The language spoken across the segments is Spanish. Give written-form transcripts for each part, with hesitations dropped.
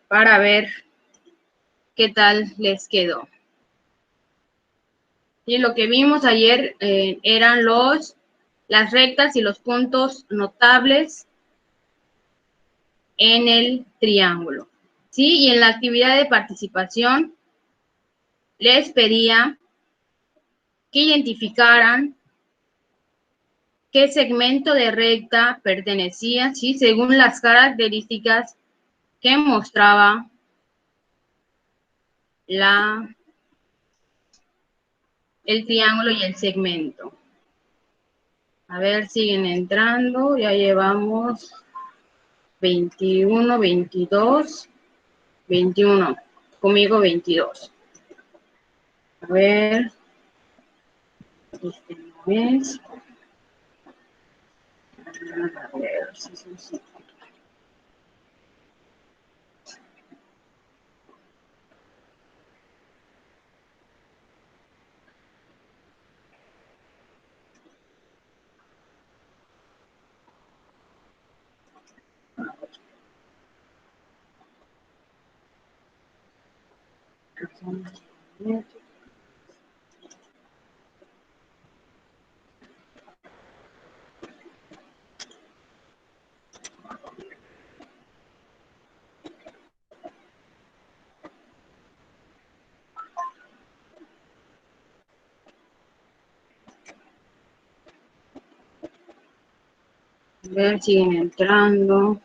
para ver qué tal les quedó. Y lo que vimos ayer eran las rectas y los puntos notables en el triángulo. ¿Sí? Y en la actividad de participación les pedía que identificaran qué segmento de recta pertenecía, ¿sí? Según las características que mostraba el triángulo y el segmento. A ver, siguen entrando, ya llevamos 21, 22, 21, conmigo 22. A ver, este no es. A ver, sí. A ver, siguen entrando.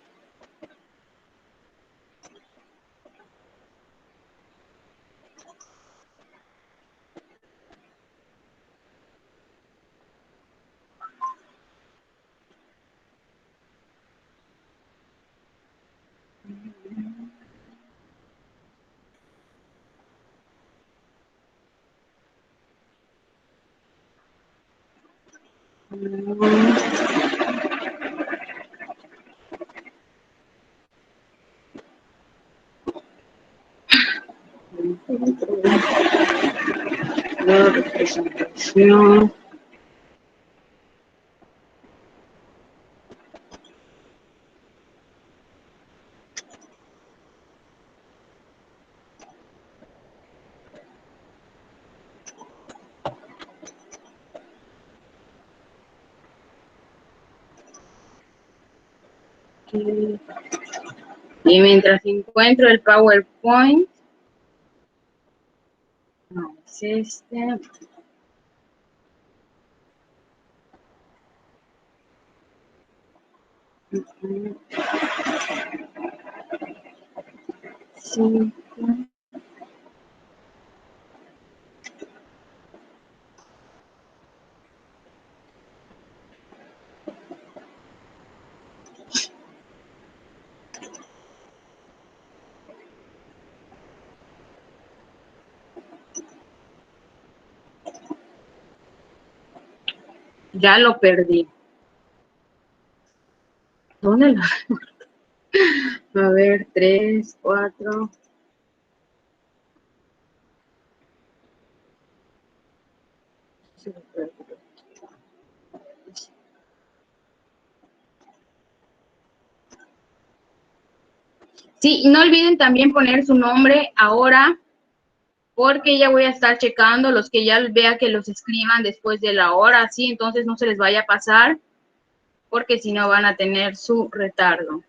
La representación. Y mientras encuentro el PowerPoint, no, es este. Sí. Ya lo perdí. ¿Dónde lo? A ver, 3, 4. Sí, no olviden también poner su nombre ahora, porque ya voy a estar checando los que ya vea que los escriban después de la hora, ¿sí? Entonces no se les vaya a pasar, porque si no van a tener su retardo.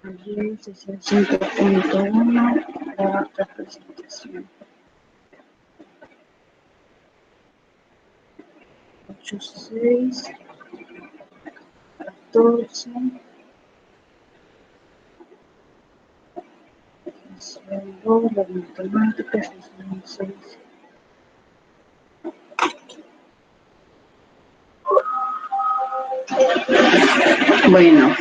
Aquí 65.1, la representación. 8, 6, 14. Las matemáticas, 6. Bueno,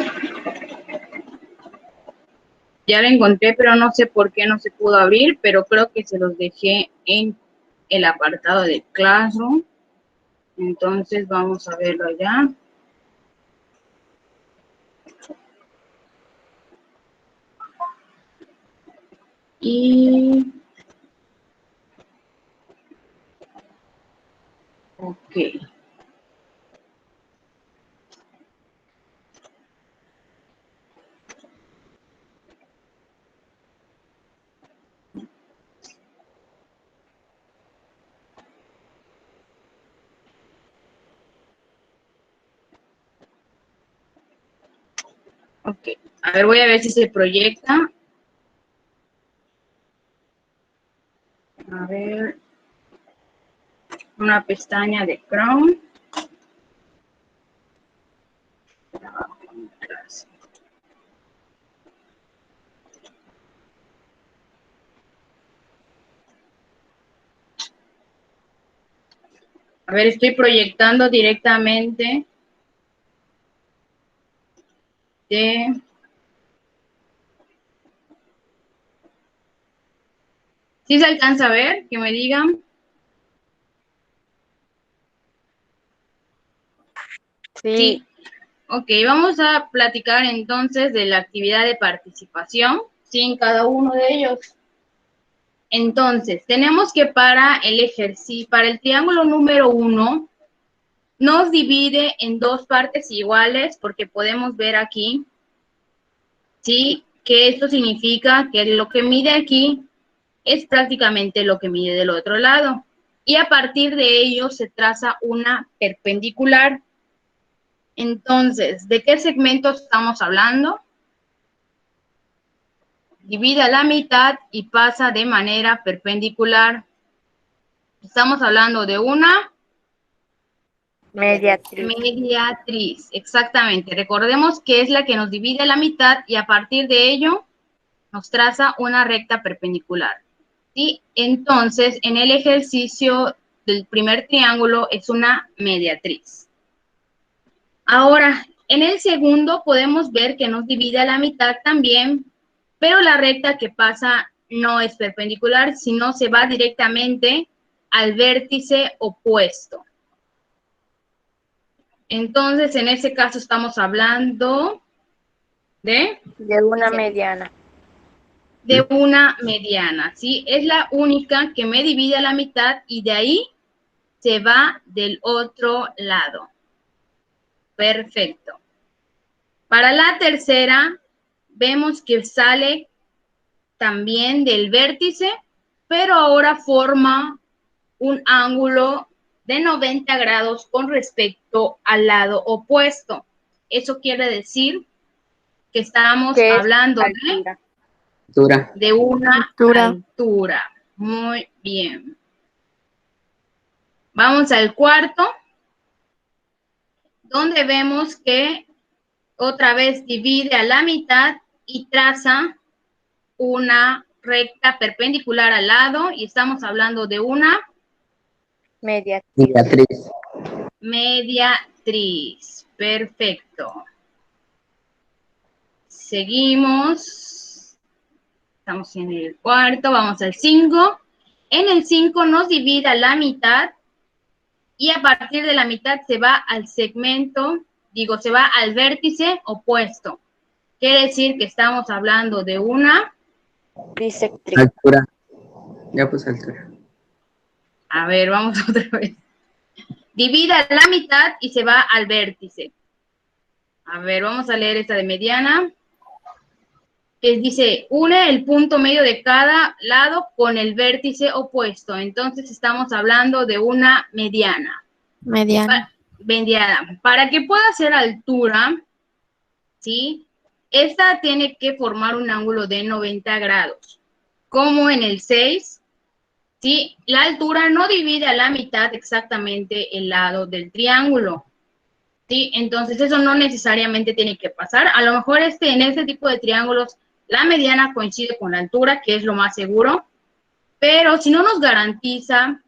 ya la encontré, pero no sé por qué no se pudo abrir, pero creo que se los dejé en el apartado de Classroom. Entonces vamos a verlo allá. Y... ok. Ok. A ver, voy a ver si se proyecta. A ver. Una pestaña de Chrome. A ver, estoy proyectando directamente de... ¿Sí se alcanza a ver? Que me digan. Sí. Sí. Ok, vamos a platicar entonces de la actividad de participación, ¿sí? En cada uno de ellos. Entonces, tenemos que para el ejercicio, para el triángulo número 1, nos divide en dos partes iguales, porque podemos ver aquí, ¿sí? Que esto significa que lo que mide aquí es prácticamente lo que mide del otro lado. Y a partir de ello se traza una perpendicular. Entonces, ¿de qué segmento estamos hablando? Divide a la mitad y pasa de manera perpendicular. Estamos hablando de una Mediatriz. mediatriz, exactamente. Recordemos que es la que nos divide a la mitad y a partir de ello nos traza una recta perpendicular. ¿Sí? Entonces, en el ejercicio del primer triángulo es una mediatriz. Ahora, en el segundo podemos ver que nos divide a la mitad también, pero la recta que pasa no es perpendicular, sino se va directamente al vértice opuesto. Entonces, en ese caso estamos hablando de una mediana. De una mediana, ¿sí? Es la única que me divide a la mitad y de ahí se va del otro lado. Perfecto. Para la tercera, vemos que sale también del vértice, pero ahora forma un ángulo de 90 grados con respecto al lado opuesto. Eso quiere decir que estamos ¿Qué es hablando altura? de una Altura. altura. Muy bien. Vamos al cuarto, donde vemos que otra vez divide a la mitad y traza una recta perpendicular al lado y estamos hablando de una Mediatriz. mediatriz. Perfecto. Seguimos. Estamos en el cuarto, vamos al 5. En el 5 nos divide a la mitad y a partir de la mitad se va al segmento, se va al vértice opuesto. Quiere decir que estamos hablando de una Bisectriz. Altura. Ya pues altura. A ver, vamos otra vez. Divide a la mitad y se va al vértice. A ver, vamos a leer esta de mediana. Que dice, une el punto medio de cada lado con el vértice opuesto. Entonces estamos hablando de una mediana. Mediana. Mediana. Para que pueda ser altura, ¿sí? Esta tiene que formar un ángulo de 90 grados. Como en el 6, ¿sí? La altura no divide a la mitad exactamente el lado del triángulo, ¿sí? Entonces eso no necesariamente tiene que pasar. A lo mejor en este tipo de triángulos la mediana coincide con la altura, que es lo más seguro, pero si no nos garantiza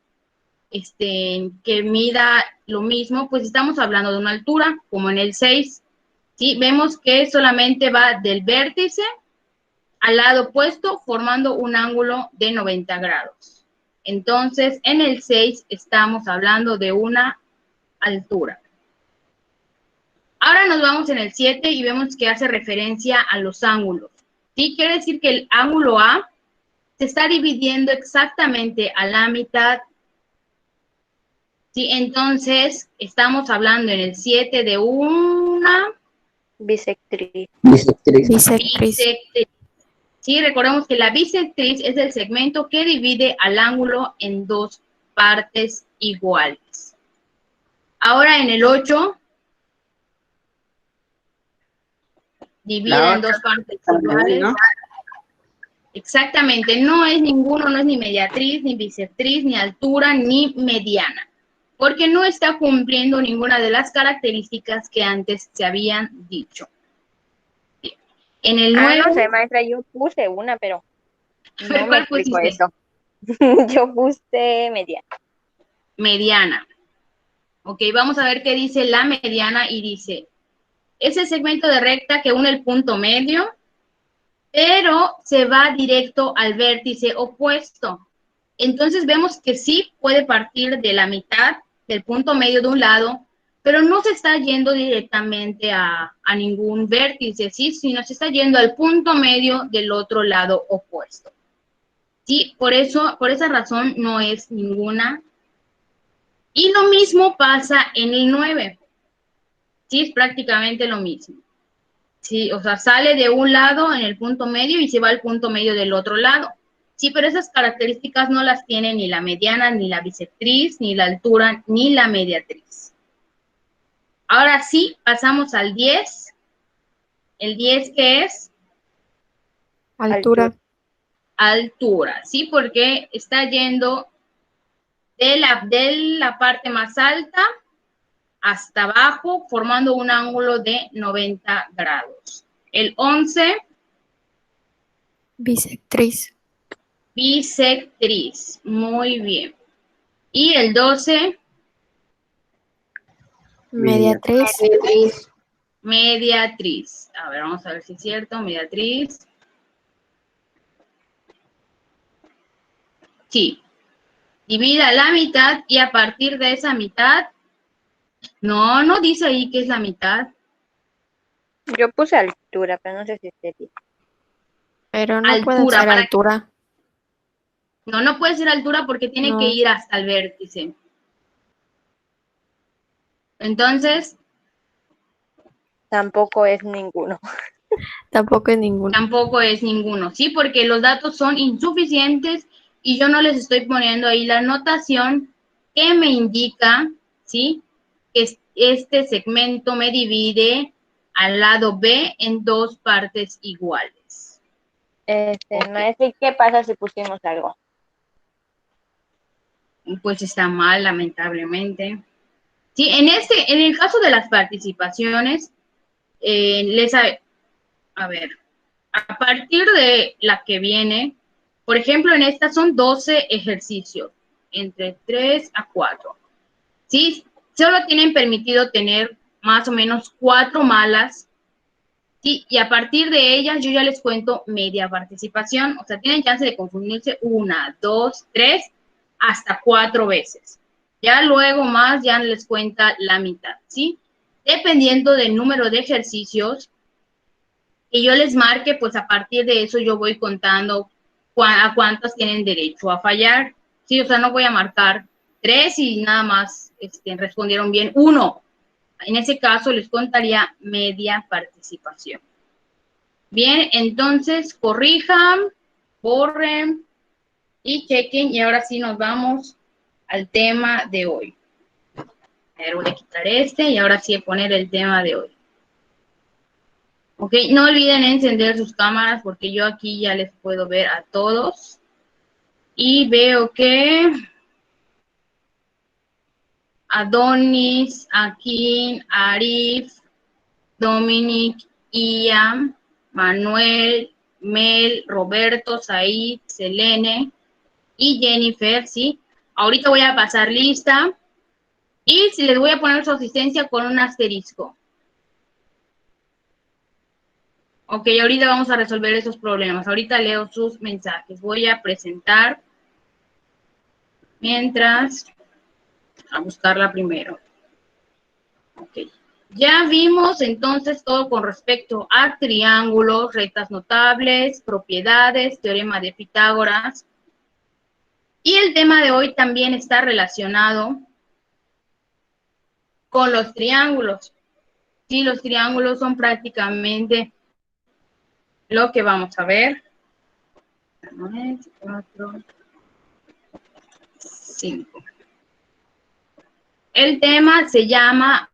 que mida lo mismo, pues estamos hablando de una altura, como en el 6, ¿sí? Vemos que solamente va del vértice al lado opuesto, formando un ángulo de 90 grados. Entonces, en el 6 estamos hablando de una altura. Ahora nos vamos en el 7 y vemos que hace referencia a los ángulos. ¿Sí? Quiere decir que el ángulo A se está dividiendo exactamente a la mitad. Sí, entonces estamos hablando en el 7 de una Bisectriz. Bisectriz. bisectriz. Sí, recordemos que la bisectriz es el segmento que divide al ángulo en dos partes iguales. Ahora en el 8, divide en dos partes iguales. ¿No? Exactamente, no es ninguno, no es ni mediatriz, ni bisectriz, ni altura, ni mediana, porque no está cumpliendo ninguna de las características que antes se habían dicho. En el 9, No sé, maestra, yo puse una, pero no me ¿cuál explico pusiste? eso. Yo puse mediana. Mediana. Ok, vamos a ver qué dice la mediana y dice, es el segmento de recta que une el punto medio, pero se va directo al vértice opuesto. Entonces vemos que sí puede partir de la mitad del punto medio de un lado, pero no se está yendo directamente a ningún vértice, ¿sí? Sino se está yendo al punto medio del otro lado opuesto. Sí, por esa razón no es ninguna. Y lo mismo pasa en el 9. Sí, es prácticamente lo mismo. Sí, o sea, sale de un lado en el punto medio y se va al punto medio del otro lado. Sí, pero esas características no las tiene ni la mediana, ni la bisectriz, ni la altura, ni la mediatriz. Ahora sí, pasamos al 10. ¿El 10 qué es? Altura. Altura, ¿sí? Porque está yendo de la parte más alta hasta abajo, formando un ángulo de 90 grados. El 11. Bisectriz. Bisectriz, muy bien. Y el 12, Mediatriz. mediatriz. A ver, vamos a ver si es cierto, mediatriz. Sí. Divida la mitad y a partir de esa mitad, no dice ahí que es la mitad. Yo puse altura, pero no sé si esté bien. Pero no Altura, puede ser para- altura. No puede ser altura porque tiene No. que ir hasta el vértice. Entonces, Tampoco es ninguno. Tampoco es ninguno. tampoco es ninguno, ¿sí? Porque los datos son insuficientes y yo no les estoy poniendo ahí la anotación que me indica, ¿sí? Que este segmento me divide al lado B en dos partes iguales. Ok. Maestra, ¿y qué pasa si pusimos algo? Pues está mal, lamentablemente. Sí, en el caso de las participaciones, a ver, a partir de la que viene, por ejemplo, en esta son 12 ejercicios, entre 3 a 4. ¿Sí? Solo tienen permitido tener más o menos 4 malas, ¿sí? Y a partir de ellas yo ya les cuento media participación, o sea, tienen chance de confundirse 1, 2, 3, hasta 4 veces. Ya luego más ya les cuenta la mitad, ¿sí? Dependiendo del número de ejercicios que yo les marque, pues a partir de eso yo voy contando a cuántas tienen derecho a fallar, ¿sí? O sea, no voy a marcar 3 y nada más respondieron bien 1. En ese caso les contaría media participación. Bien, entonces corrijan, borren y chequen y ahora sí nos vamos al tema de hoy. A ver, voy a quitar este y ahora sí a poner el tema de hoy. Ok, no olviden encender sus cámaras porque yo aquí ya les puedo ver a todos. Y veo que Adonis, Akin, Arif, Dominic, Ian, Manuel, Mel, Roberto, Said, Selene y Jennifer, ¿sí? Ahorita voy a pasar lista y si les voy a poner su asistencia con un asterisco. Ok, ahorita vamos a resolver esos problemas. Ahorita leo sus mensajes. Voy a presentar mientras a buscarla primero. Ok, Ya vimos entonces todo con respecto a triángulos, rectas notables, propiedades, teorema de Pitágoras. Y el tema de hoy también está relacionado con los triángulos. Sí, los triángulos son prácticamente lo que vamos a ver. 4, 5. El tema se llama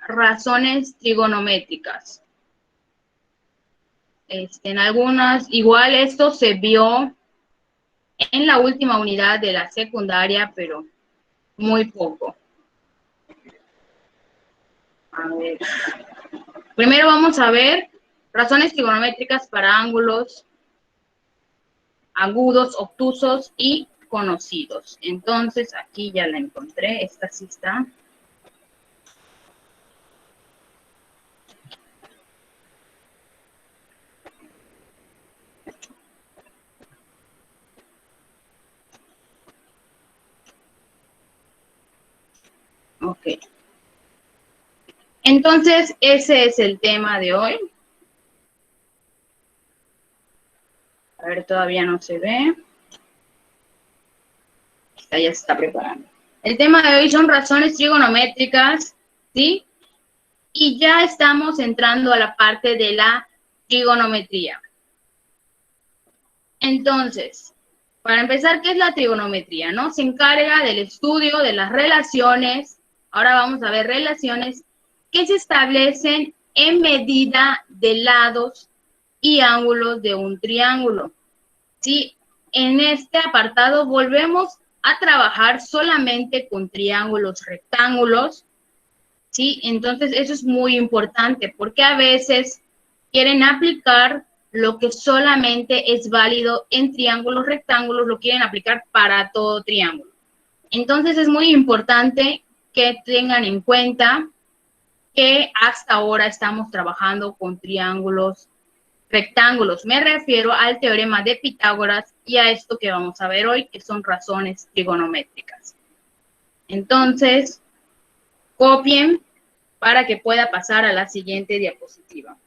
razones trigonométricas. En algunas, igual esto se vio en la última unidad de la secundaria, pero muy poco. A ver. Primero vamos a ver razones trigonométricas para ángulos agudos, obtusos y conocidos. Entonces, aquí ya la encontré, esta sí está. Ok. Entonces, ese es el tema de hoy. A ver, todavía no se ve. Ya se está preparando. El tema de hoy son razones trigonométricas, ¿sí? Y ya estamos entrando a la parte de la trigonometría. Entonces, para empezar, ¿qué es la trigonometría? ¿No? Se encarga del estudio de las relaciones. Ahora vamos a ver relaciones que se establecen en medida de lados y ángulos de un triángulo. ¿Sí? En este apartado volvemos a trabajar solamente con triángulos rectángulos. ¿Sí? Entonces, eso es muy importante porque a veces quieren aplicar lo que solamente es válido en triángulos rectángulos, lo quieren aplicar para todo triángulo. Entonces, es muy importante que tengan en cuenta que hasta ahora estamos trabajando con triángulos rectángulos. Me refiero al teorema de Pitágoras y a esto que vamos a ver hoy, que son razones trigonométricas. Entonces, copien para que pueda pasar a la siguiente diapositiva.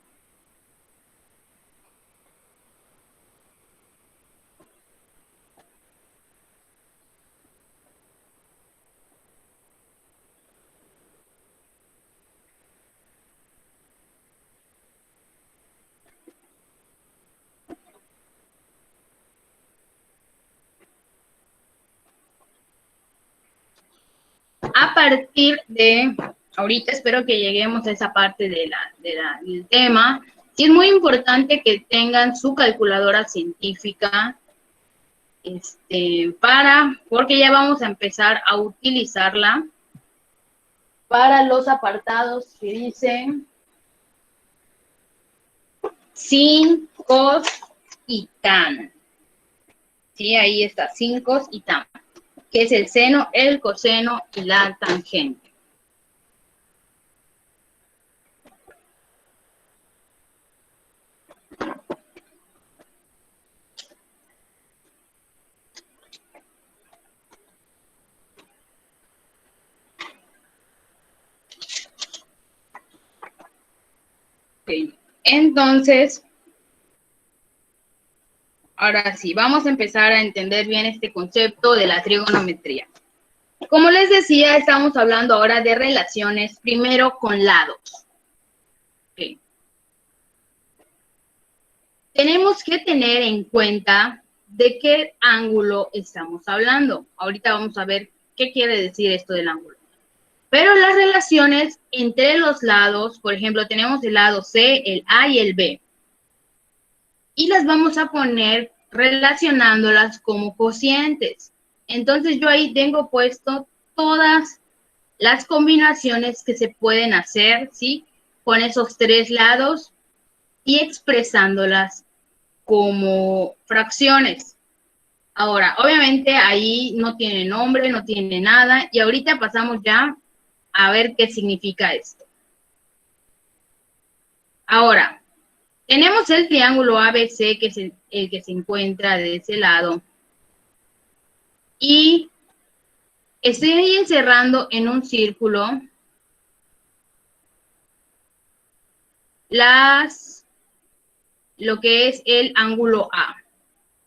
A partir de ahorita, espero que lleguemos a esa parte del tema. Sí, es muy importante que tengan su calculadora científica, porque ya vamos a empezar a utilizarla para los apartados que dicen sin, cos y tan. Sí, ahí está, sin, cos y tan, que es el seno, el coseno y la tangente. Okay. Entonces, ahora sí, vamos a empezar a entender bien este concepto de la trigonometría. Como les decía, estamos hablando ahora de relaciones, primero con lados. Okay. Tenemos que tener en cuenta de qué ángulo estamos hablando. Ahorita vamos a ver qué quiere decir esto del ángulo. Pero las relaciones entre los lados, por ejemplo, tenemos el lado C, el A y el B. Y las vamos a poner relacionándolas como cocientes. Entonces yo ahí tengo puesto todas las combinaciones que se pueden hacer, ¿sí? Con esos tres lados y expresándolas como fracciones. Ahora, obviamente ahí no tiene nombre, no tiene nada, y ahorita pasamos ya a ver qué significa esto. Ahora, tenemos el triángulo ABC, que es el que se encuentra de ese lado, y estoy encerrando en un círculo lo que es el ángulo A.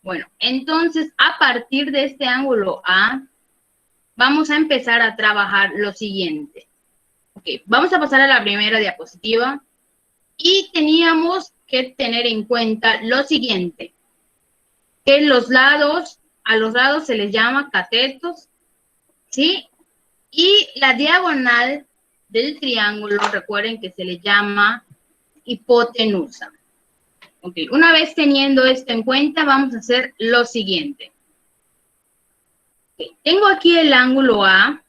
Bueno, entonces, a partir de este ángulo A, vamos a empezar a trabajar lo siguiente. Ok, vamos a pasar a la primera diapositiva. Y teníamos que tener en cuenta lo siguiente, que a los lados se les llama catetos, ¿sí? Y la diagonal del triángulo, recuerden que se le llama hipotenusa. Ok, una vez teniendo esto en cuenta, vamos a hacer lo siguiente. Okay, tengo aquí el ángulo A,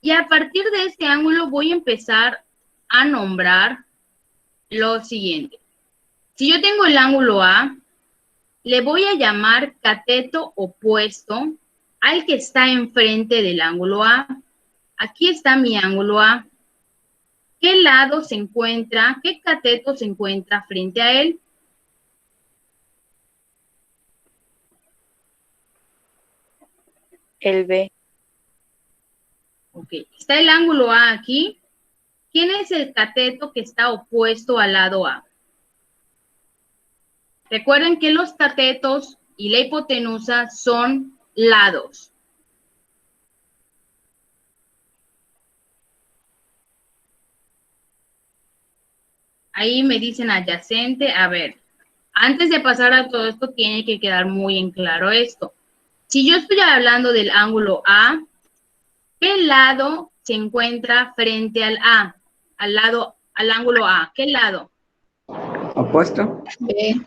y a partir de este ángulo voy a empezar a nombrar lo siguiente. Si yo tengo el ángulo A, le voy a llamar cateto opuesto al que está enfrente del ángulo A. Aquí está mi ángulo A. ¿Qué lado se encuentra? ¿Qué cateto se encuentra frente a él? El B. Ok, está el ángulo A aquí. ¿Quién es el cateto que está opuesto al lado A? Recuerden que los catetos y la hipotenusa son lados. Ahí me dicen adyacente. A ver, antes de pasar a todo esto, tiene que quedar muy en claro esto. Si yo estoy hablando del ángulo A, ¿qué lado se encuentra frente al A? Al ángulo A. ¿Qué lado? Opuesto. B.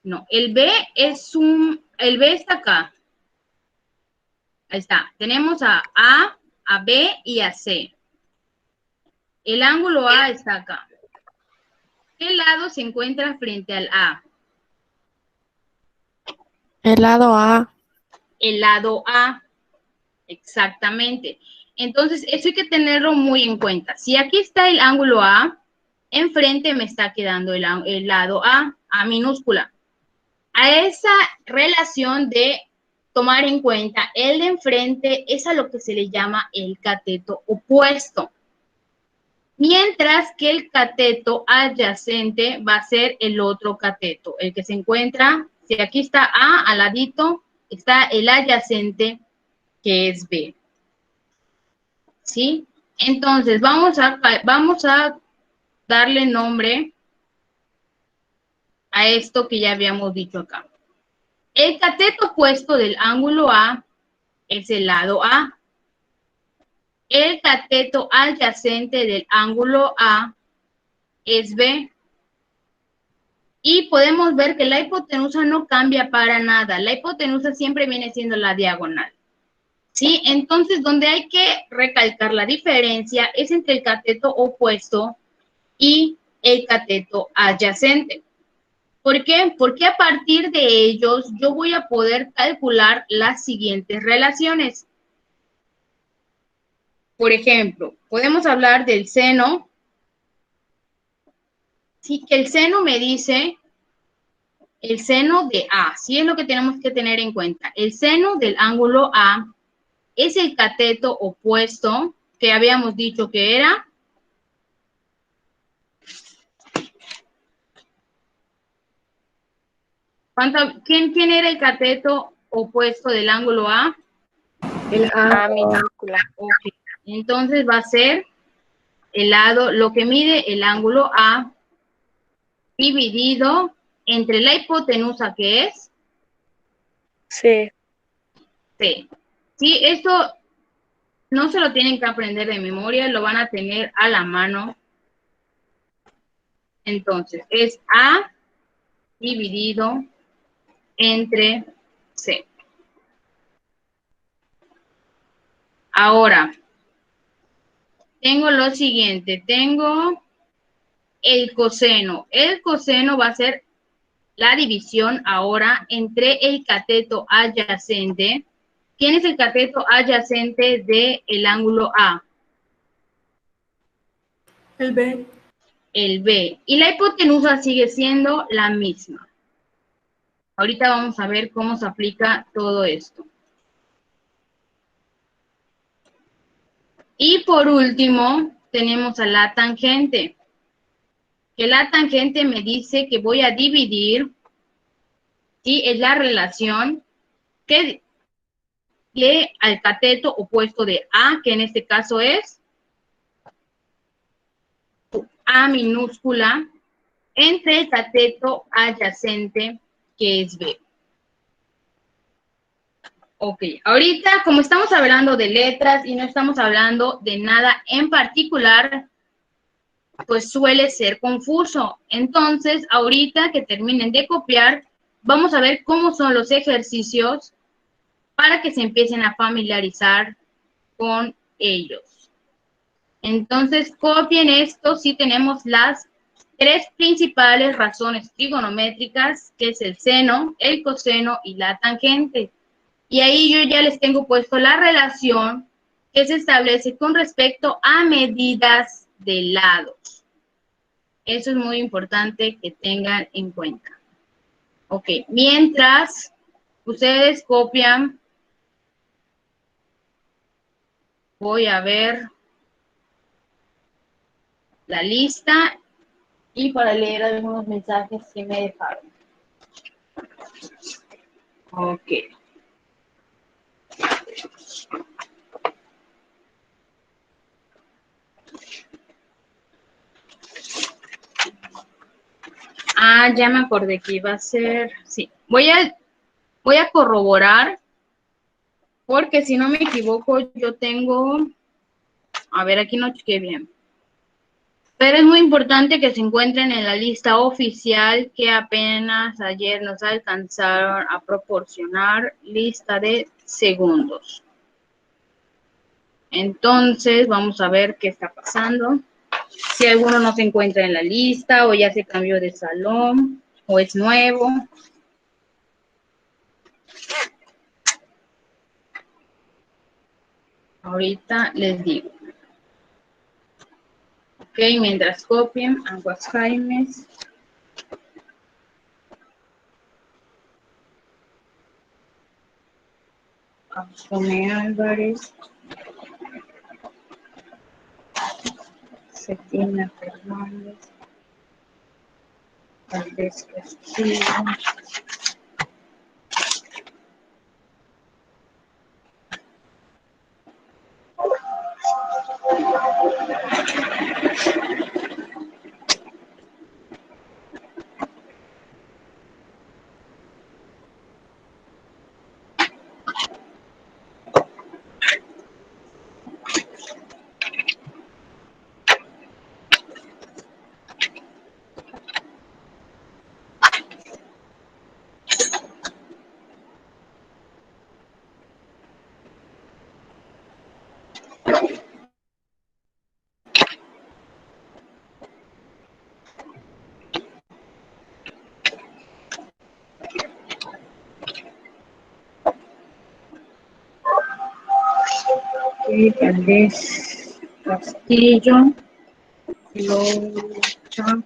No, el B está acá. Ahí está. Tenemos a B y a C. El ángulo A está acá. ¿Qué lado se encuentra frente al A? El lado A. El lado A. Exactamente. Entonces, eso hay que tenerlo muy en cuenta. Si aquí está el ángulo A, enfrente me está quedando el lado A minúscula. A esa relación de tomar en cuenta el de enfrente es a lo que se le llama el cateto opuesto. Mientras que el cateto adyacente va a ser el otro cateto, el que se encuentra, si aquí está A al ladito, está el adyacente que es B. ¿Sí? Entonces, vamos a darle nombre a esto que ya habíamos dicho acá. El cateto opuesto del ángulo A es el lado A. El cateto adyacente del ángulo A es B. Y podemos ver que la hipotenusa no cambia para nada. La hipotenusa siempre viene siendo la diagonal. ¿Sí? Entonces, donde hay que recalcar la diferencia es entre el cateto opuesto y el cateto adyacente. ¿Por qué? Porque a partir de ellos yo voy a poder calcular las siguientes relaciones. Por ejemplo, podemos hablar del seno. Sí, que el seno me dice el seno de A. Sí, es lo que tenemos que tener en cuenta. El seno del ángulo A es el cateto opuesto que habíamos dicho que era. ¿Quién era el cateto opuesto del ángulo A? El A minúscula. Ok. Entonces va a ser el lado, lo que mide el ángulo A dividido entre la hipotenusa que es C. C. Sí, esto no se lo tienen que aprender de memoria, lo van a tener a la mano. Entonces, es A dividido entre C. Ahora, tengo lo siguiente, tengo el coseno. El coseno va a ser la división ahora entre el cateto adyacente. ¿Quién es el cateto adyacente del ángulo A? El B. El B. Y la hipotenusa sigue siendo la misma. Ahorita vamos a ver cómo se aplica todo esto. Y por último, tenemos a la tangente. que la tangente me dice que voy a dividir, ¿sí? Es la relación que le al cateto opuesto de A, que en este caso es A minúscula, entre el cateto adyacente, que es B. Ok, ahorita como estamos hablando de letras y no estamos hablando de nada en particular, pues suele ser confuso. Entonces, ahorita que terminen de copiar, vamos a ver cómo son los ejercicios para que se empiecen a familiarizar con ellos. Entonces, copien esto si tenemos las tres principales razones trigonométricas, que es el seno, el coseno y la tangente. Y ahí yo ya les tengo puesto la relación que se establece con respecto a medidas de lados. Eso es muy importante que tengan en cuenta. Ok, mientras ustedes copian, voy a ver la lista y para leer algunos mensajes que me dejaron. Ok. Ah, ya me acordé que iba a ser, sí. Voy a corroborar, porque si no me equivoco, yo tengo, a ver, aquí no chequé bien. Pero es muy importante que se encuentren en la lista oficial que apenas ayer nos alcanzaron a proporcionar, lista de segundos. Entonces, vamos a ver qué está pasando. Si alguno no se encuentra en la lista o ya se cambió de salón o es nuevo. Ahorita les digo. Ok, mientras copien, Aguas Jaimes. Axome Álvarez. Cetina Fernández. Valdés Castillo. Valdés Castillo. Locha.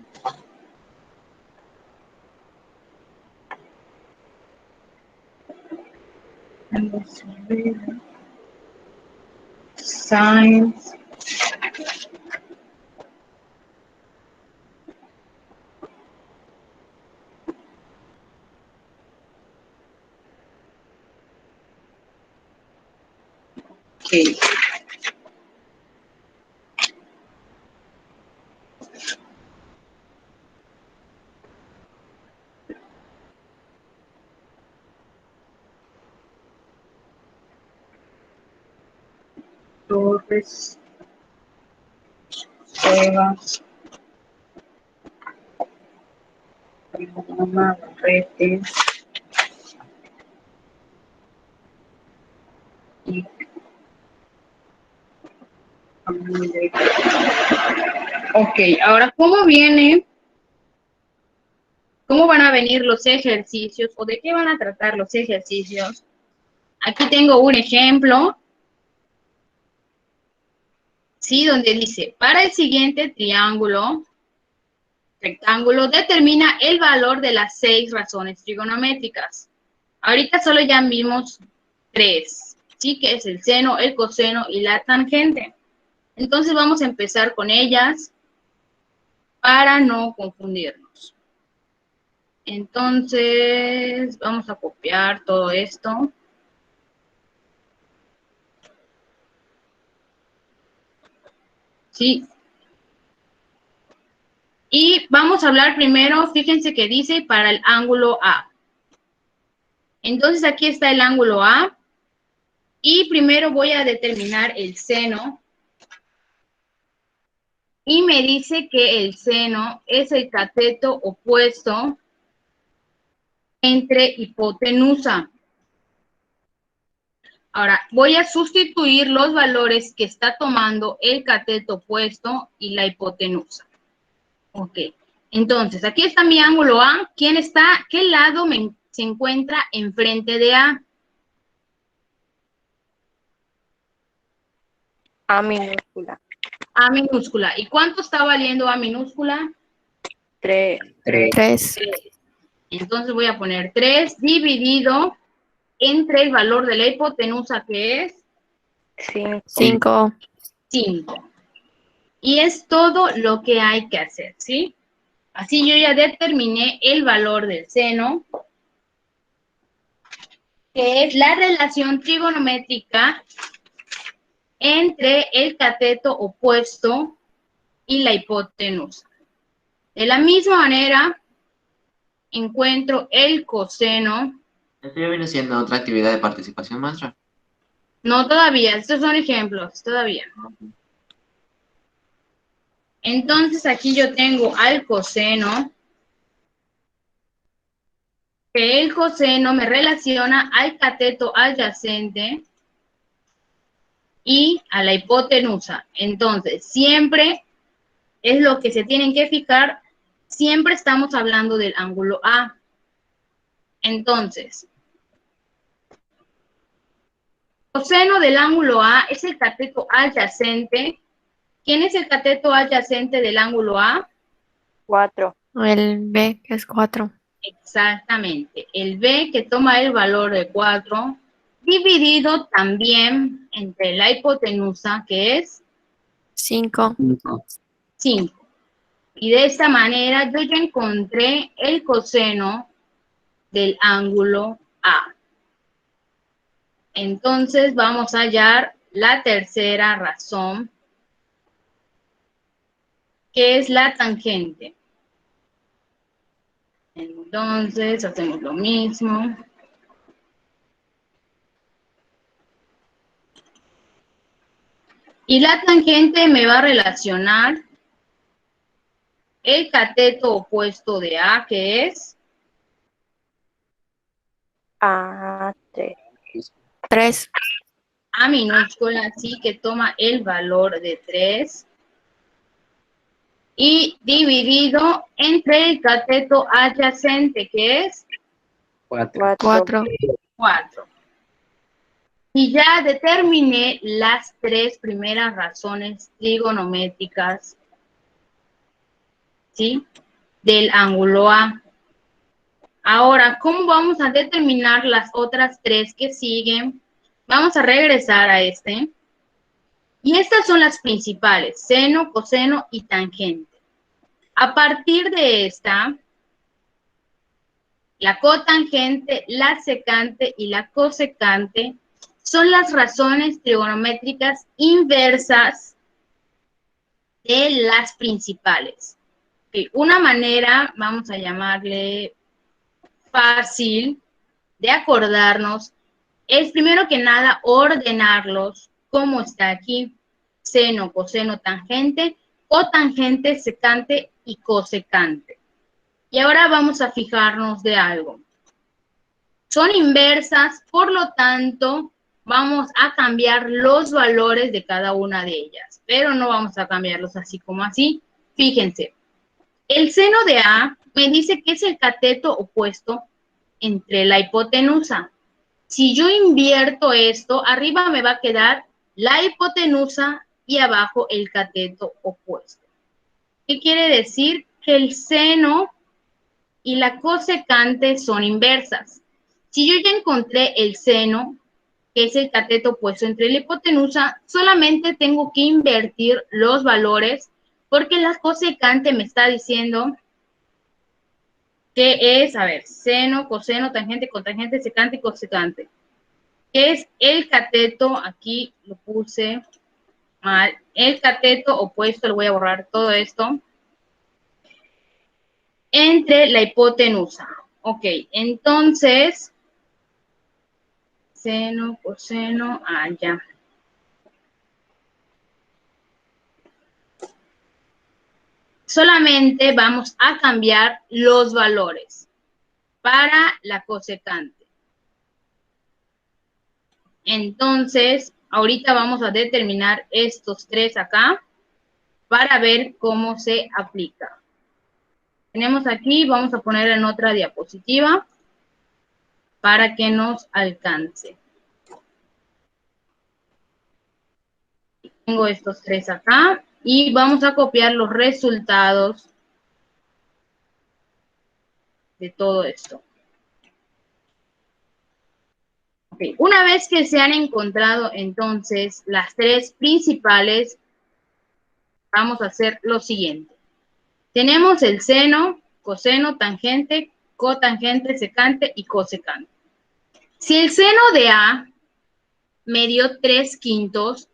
Sainz. Okay. Torres. Cuevas. Navarrete. Y ok, ahora, ¿cómo van a venir los ejercicios o de qué van a tratar los ejercicios? Aquí tengo un ejemplo, ¿sí? Donde dice, para el siguiente triángulo, rectángulo, determina el valor de las 6 razones trigonométricas. Ahorita solo ya vimos 3, ¿sí? Que es el seno, el coseno y la tangente. Entonces vamos a empezar con ellas. para no confundirnos. Entonces, vamos a copiar todo esto. Sí. Y vamos a hablar primero, fíjense que dice para el ángulo A. Entonces, aquí está el ángulo A. Y primero voy a determinar el seno. Y me dice que el seno es el cateto opuesto entre hipotenusa. Ahora, voy a sustituir los valores que está tomando el cateto opuesto y la hipotenusa. Ok. Entonces, aquí está mi ángulo A. ¿Quién está? ¿Qué lado se encuentra enfrente de A? A minúscula. A minúscula. ¿Y cuánto está valiendo A minúscula? 3. 3. Entonces voy a poner 3 dividido entre el valor de la hipotenusa, que es 5. 5. 5. Y es todo lo que hay que hacer, ¿sí? Así yo ya determiné el valor del seno, que es la relación trigonométrica entre el cateto opuesto y la hipotenusa. De la misma manera, encuentro el coseno. Esto ya viene siendo otra actividad de participación, maestra. No todavía, estos son ejemplos, todavía. Entonces aquí yo tengo al coseno, que el coseno me relaciona al cateto adyacente y a la hipotenusa. Entonces, siempre es lo que se tienen que fijar, siempre estamos hablando del ángulo A. Entonces, coseno del ángulo A es el cateto adyacente. ¿Quién es el cateto adyacente del ángulo A? 4. El B, que es 4. Exactamente. El B, que toma el valor de 4, dividido también entre la hipotenusa, que es 5. 5. Y de esta manera yo ya encontré el coseno del ángulo A. Entonces vamos a hallar la tercera razón, que es la tangente. Entonces hacemos lo mismo. Y la tangente me va a relacionar el cateto opuesto de A, que es A 3. 3. A minúscula, así que toma el valor de 3. Y dividido entre el cateto adyacente, que es 4. 4. 4. Y ya determiné las 3 primeras razones trigonométricas, ¿sí?, del ángulo A. Ahora, ¿cómo vamos a determinar las otras 3 que siguen? Vamos a regresar a este. Y estas son las principales: seno, coseno y tangente. A partir de esta, la cotangente, la secante y la cosecante son las razones trigonométricas inversas de las principales. Una manera, vamos a llamarle fácil, de acordarnos, es primero que nada ordenarlos como está aquí: seno, coseno, tangente, cotangente, secante y cosecante. Y ahora vamos a fijarnos de algo. Son inversas, por lo tanto, vamos a cambiar los valores de cada una de ellas, pero no vamos a cambiarlos así como así. Fíjense, el seno de A me dice que es el cateto opuesto entre la hipotenusa. Si yo invierto esto, arriba me va a quedar la hipotenusa y abajo el cateto opuesto. ¿Qué quiere decir? Que el seno y la cosecante son inversas. Si yo ya encontré el seno, que es el cateto opuesto entre la hipotenusa, solamente tengo que invertir los valores Porque la cosecante me está diciendo que es, a ver, seno, coseno, tangente, cotangente, secante y cosecante. Que es el cateto, aquí lo puse mal, el cateto opuesto, le voy a borrar todo esto, entre la hipotenusa. Ok, entonces, seno, coseno, ya. Solamente vamos a cambiar los valores para la cosecante. Entonces, ahorita vamos a determinar estos tres acá para ver cómo se aplica. Tenemos aquí, vamos a poner en otra diapositiva para que nos alcance. Tengo estos tres acá y vamos a copiar los resultados de todo esto. Okay. Una vez que se han encontrado entonces las tres principales, vamos a hacer lo siguiente. Tenemos el seno, coseno, tangente, cotangente, secante y cosecante. Si el seno de A me dio 3/5,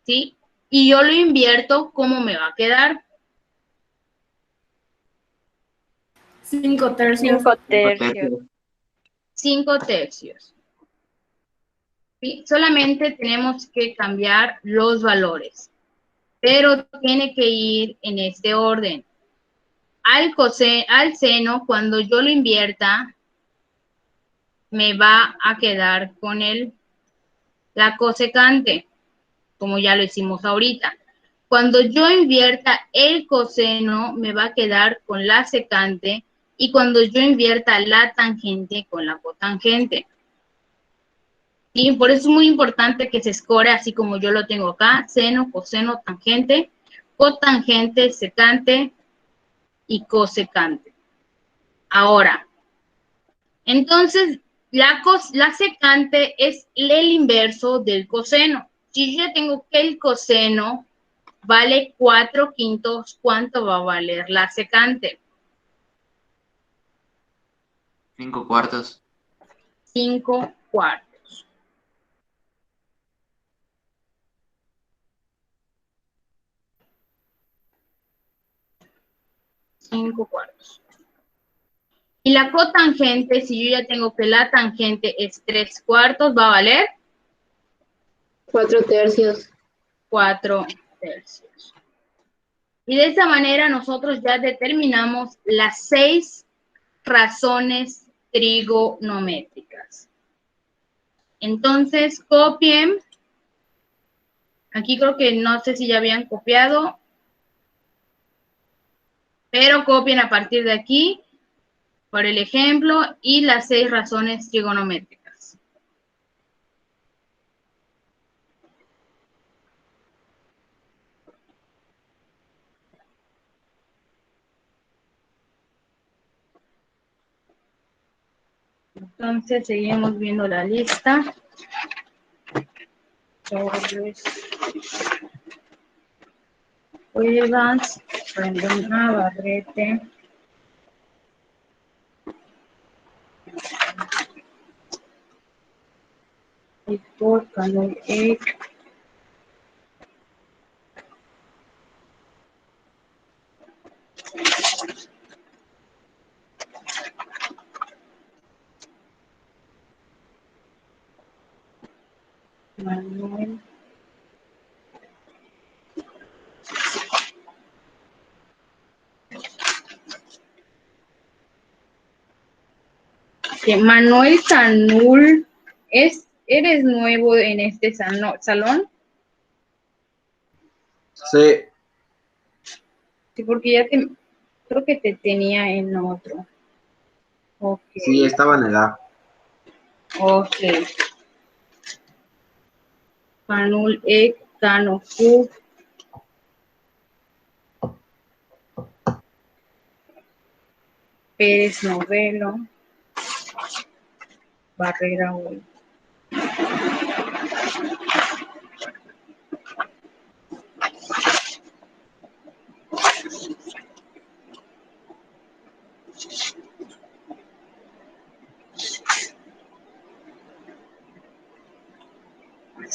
¿sí? Y yo lo invierto, ¿cómo me va a quedar? 5 tercios. 5 tercios. 5 tercios. ¿Sí? Solamente tenemos que cambiar los valores, pero tiene que ir en este orden. Al seno, cuando yo lo invierta, me va a quedar con la cosecante, como ya lo hicimos ahorita. Cuando yo invierta el coseno, me va a quedar con la secante, y cuando yo invierta la tangente, con la cotangente. Y por eso es muy importante que se escore así como yo lo tengo acá: seno, coseno, tangente, cotangente, secante y cosecante. Ahora, entonces, la secante es el inverso del coseno. Si yo ya tengo que el coseno vale 4/5, ¿cuánto va a valer la secante? 5/4. 5/4. 5/4. Y la cotangente, si yo ya tengo que la tangente es 3/4, ¿va a valer? 4 tercios. 4 tercios. Y de esta manera nosotros ya determinamos las 6 razones trigonométricas. Entonces, copien. Aquí creo que no sé si ya habían copiado, pero copien a partir de aquí por el ejemplo y las 6 razones trigonométricas. Entonces, seguimos viendo la lista. Torres, Cuevas, Rendón Navarrete, Víctor Canol Ek, Manuel Manuel Sanul, ¿eres nuevo en este salón? Sí. Sí, porque ya creo que te tenía en otro. Ok. Sí, estaba en el A. Ok. Canul Ek, Cano Q. Pérez Novelo. Barrera Hoy.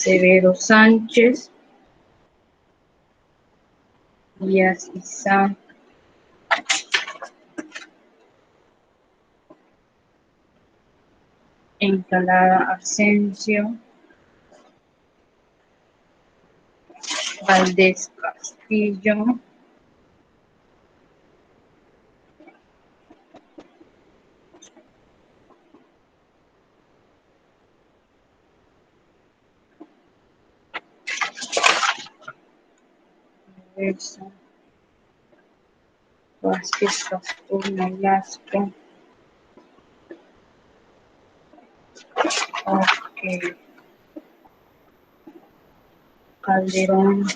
Acevedo Sánchez, Díaz Isaac, Encalada Asensio, Valdés Castillo, Vázquez Castor Nolasco. Ok. Calderón.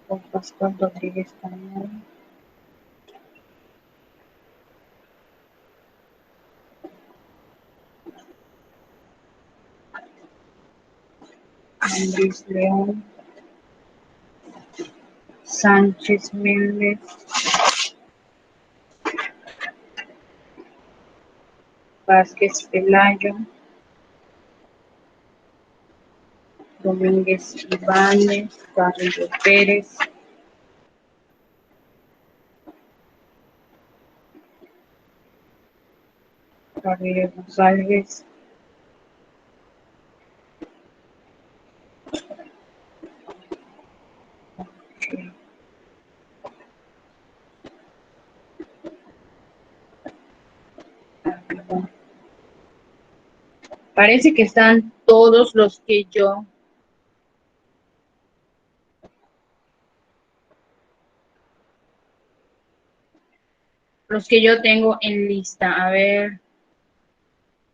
Juan Pascual Rodríguez Canal. Andrés León. Sánchez Méndez. Vázquez Pelayo. Domínguez Ibáñez, Carrillo Pérez, Carrillo González, parece que están todos los que yo tengo en lista. A ver,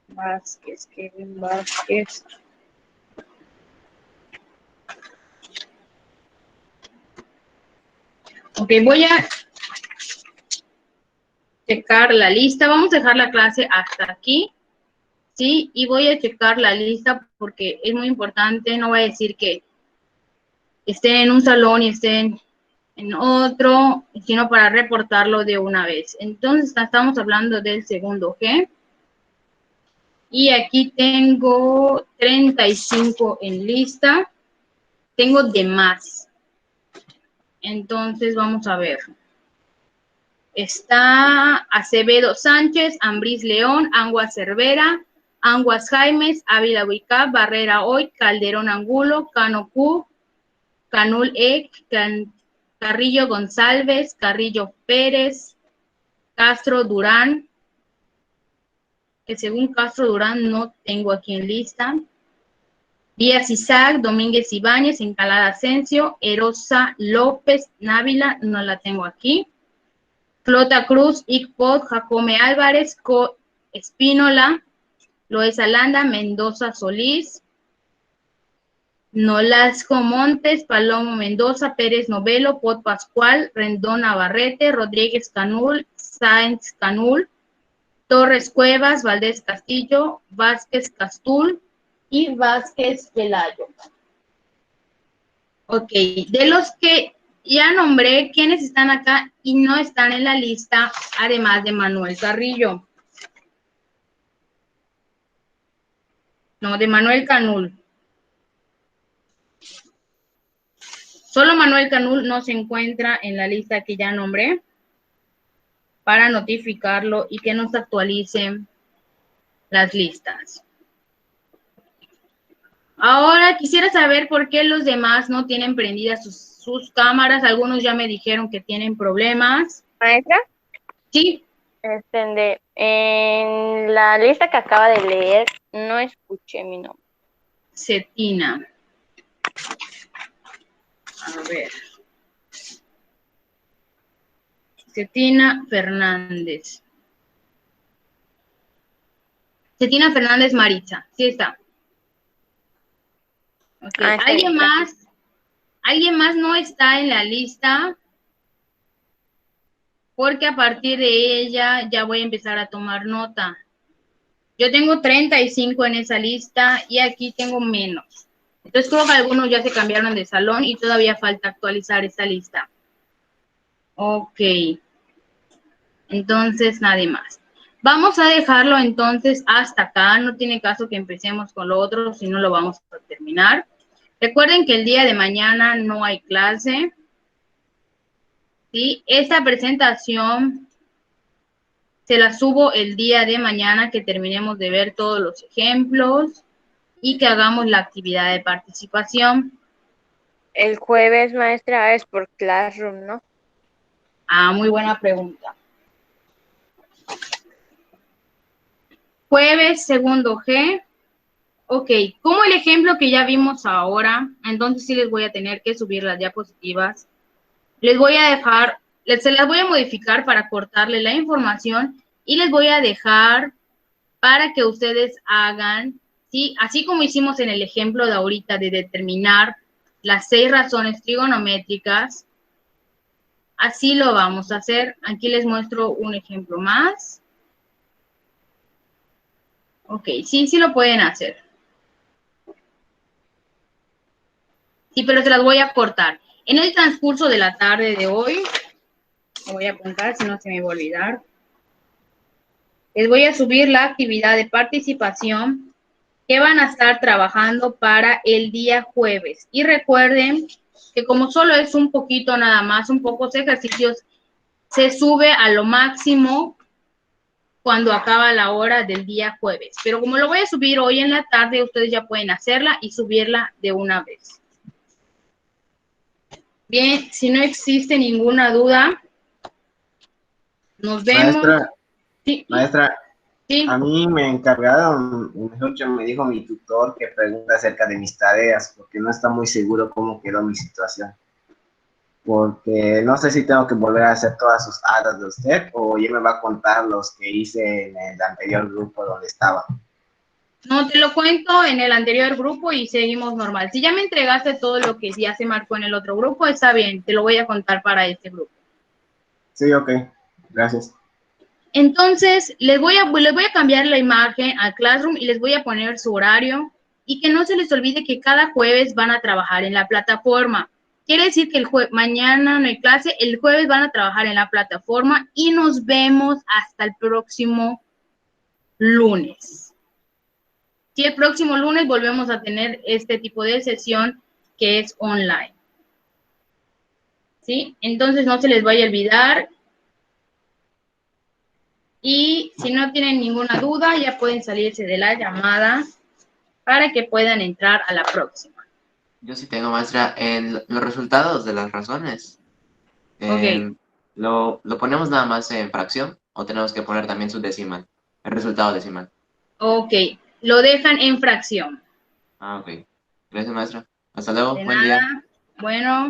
Vázquez, Kevin Vázquez. Ok, voy a checar la lista. Vamos a dejar la clase hasta aquí, ¿sí? Y voy a checar la lista porque es muy importante. No voy a decir que estén en un salón y estén en otro, sino para reportarlo de una vez. Entonces, estamos hablando del segundo G. Y aquí tengo 35 en lista. Tengo de más. Entonces, vamos a ver. Está Acevedo Sánchez, Ambrís León, Anguas Cervera, Anguas Jaimes, Ávila Huicá, Barrera Hoy, Calderón Angulo, Cano Q, Canul Ek, Carrillo González, Carrillo Pérez, Castro Durán, que según Castro Durán no tengo aquí en lista. Díaz Isaac, Domínguez Ibáñez, Encalada Asensio, Erosa López, Návila, no la tengo aquí. Flota Cruz, Icpod, Jacome Álvarez, Espínola, Loesa Landa, Mendoza Solís, Nolasco Montes, Palomo Mendoza, Pérez Novelo, Pot Pascual, Rendón Navarrete, Rodríguez Canul, Sáenz Canul, Torres Cuevas, Valdés Castillo, Vázquez Castul y Vázquez Pelayo. Ok, de los que ya nombré, ¿quiénes están acá y no están en la lista, además de Manuel Carrillo? No, de Manuel Canul. Solo Manuel Canul no se encuentra en la lista que ya nombré para notificarlo y que nos actualicen las listas. Ahora quisiera saber por qué los demás no tienen prendidas sus cámaras. Algunos ya me dijeron que tienen problemas. Maestra, Sí. en la lista que acaba de leer, no escuché mi nombre. Cetina. A ver. Cetina Fernández. Cetina Fernández Maritza. Sí está. Okay. Ah, está bien, ¿Alguien más no está en la lista? Porque a partir de ella ya voy a empezar a tomar nota. Yo tengo 35 en esa lista y aquí tengo menos. Entonces creo que algunos ya se cambiaron de salón y todavía falta actualizar esa lista. Ok. Entonces, nadie más. Vamos a dejarlo entonces hasta acá. No tiene caso que empecemos con lo otro, si no lo vamos a terminar. Recuerden que el día de mañana no hay clase. ¿Sí? Esta presentación se la subo el día de mañana que terminemos de ver todos los ejemplos y que hagamos la actividad de participación. El jueves, maestra, es por Classroom, ¿no? Ah, muy buena pregunta. Jueves, segundo G. Ok, como el ejemplo que ya vimos ahora, entonces sí les voy a tener que subir las diapositivas. Les voy a dejar, se las voy a modificar para cortarle la información y les voy a dejar para que ustedes hagan, ¿sí? Así como hicimos en el ejemplo de ahorita de determinar las 6 razones trigonométricas, así lo vamos a hacer. Aquí les muestro un ejemplo más. Ok, sí lo pueden hacer. Sí, pero se las voy a cortar. En el transcurso de la tarde de hoy, lo voy a apuntar, si no se me va a olvidar. Les voy a subir la actividad de participación que van a estar trabajando para el día jueves. Y recuerden que como solo es un poquito nada más, un pocos ejercicios, se sube a lo máximo cuando acaba la hora del día jueves. Pero como lo voy a subir hoy en la tarde, ustedes ya pueden hacerla y subirla de una vez. Bien, si no existe ninguna duda, nos vemos. Maestra, Sí, maestra, sí. a mí me encargaron, mejor dicho, me dijo mi tutor que pregunta acerca de mis tareas, porque no está muy seguro cómo quedó mi situación. Porque no sé si tengo que volver a hacer todas sus tareas de usted, o ya me va a contar los que hice en el anterior grupo donde estaba. No, te lo cuento en el anterior grupo y seguimos normal. Si ya me entregaste todo lo que ya se marcó en el otro grupo, está bien, te lo voy a contar para este grupo. Sí, ok, gracias. Entonces, les voy a cambiar la imagen a Classroom y les voy a poner su horario y que no se les olvide que cada jueves van a trabajar en la plataforma. Quiere decir que mañana no hay clase, el jueves van a trabajar en la plataforma y nos vemos hasta el próximo lunes. Si el próximo lunes volvemos a tener este tipo de sesión que es online. ¿Sí? Entonces no se les vaya a olvidar. Y si no tienen ninguna duda, ya pueden salirse de la llamada para que puedan entrar a la próxima. Yo sí tengo, maestra, los resultados de las razones. Ok. ¿Lo ponemos nada más en fracción o tenemos que poner también su decimal? El resultado decimal. Ok, lo dejan en fracción. Ah, ok. Gracias, maestra. Hasta luego. De Buen día. nada. Bueno.